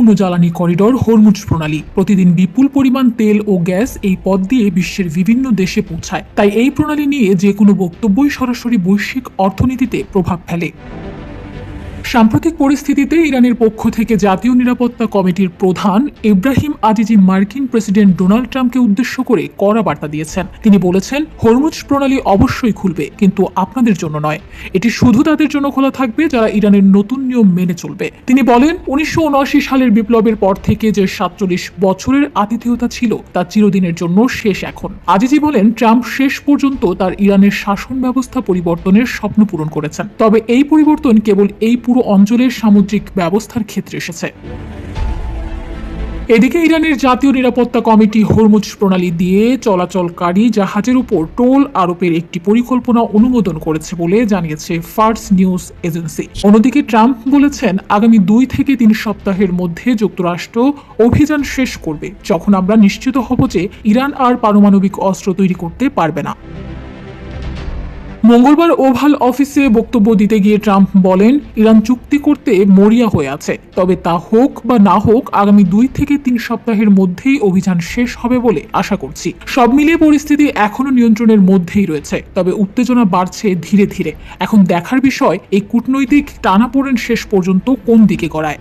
গুরুত্বপূর্ণ জ্বালানি corridor Hormuz প্রণালী। প্রতিদিন বিপুল পরিমাণ তেল ও গ্যাস এই পথ দিয়ে বিশ্বের বিভিন্ন দেশে পৌঁছায়। তাই এই প্রণালী নিয়ে যে কোনো বক্তব্যই সরাসরি বৈশ্বিক অর্থনীতিতে প্রভাব ফেলে। সাম্প্রতিক পরিস্থিতিতে ইরানের পক্ষ থেকে জাতীয় নিরাপত্তা কমিটির প্রধান ইব্রাহিম আজিজি মার্কিন প্রেসিডেন্ট ডোনাল্ড ট্রাম্পকে উদ্দেশ্য করে কড়া বার্তা দিয়েছেন। তিনি বলেছেন, হরমুজ প্রণালী অবশ্যই খুলবে, কিন্তু আপনাদের জন্য নয়। এটি শুধু তাদের জন্য খোলা থাকবে যারা ইরানের নতুন নিয়ম মেনে চলবে। তিনি বলেন, 1979 সালের বিপ্লবের পর থেকে যে 47 বছরের আতিথেয়তা ছিল তা চিরদিনের জন্য শেষ এখন। আজিজি বলেন, ট্রাম্প শেষ পর্যন্ত তার ইরানের শাসন ব্যবস্থা পরিবর্তনের স্বপ্ন পূরণ করেছেন, তবে এই পরিবর্তন কেবল এই পুরো অঞ্চলের সামুদ্রিক ব্যবস্থার ক্ষেত্রে এসেছে। এদিকে ইরানের জাতীয় নিরাপত্তা কমিটি হরমুজ প্রণালী দিয়ে চলাচলকারী জাহাজের উপর টোল আরোপের একটি পরিকল্পনা অনুমোদন করেছে বলে জানিয়েছে ফার্স নিউজ এজেন্সি। অন্যদিকে ট্রাম্প বলেছেন, আগামী 2 থেকে 3 সপ্তাহের মধ্যে যুক্তরাষ্ট্র অভিযান শেষ করবে, যখন আমরা নিশ্চিত হব যে ইরান আর পারমাণবিক অস্ত্র তৈরি করতে পারবে না। মঙ্গলবার ওভাল অফিসে বক্তব্য দিতে গিয়ে ট্রাম্প বলেন, ইরান চুক্তি করতে মরিয়া হয়ে আছে, তবে তা হোক বা না হোক আগামী 2 থেকে 3 সপ্তাহের মধ্যেই অভিযান শেষ হবে বলে আশা করছি। সব মিলিয়ে পরিস্থিতি এখনো নিয়ন্ত্রণের মধ্যেই রয়েছে, তবে উত্তেজনা বাড়ছে ধীরে ধীরে। এখন দেখার বিষয় এই কূটনৈতিক টানাপোড়েন শেষ পর্যন্ত কোন দিকে গড়ায়।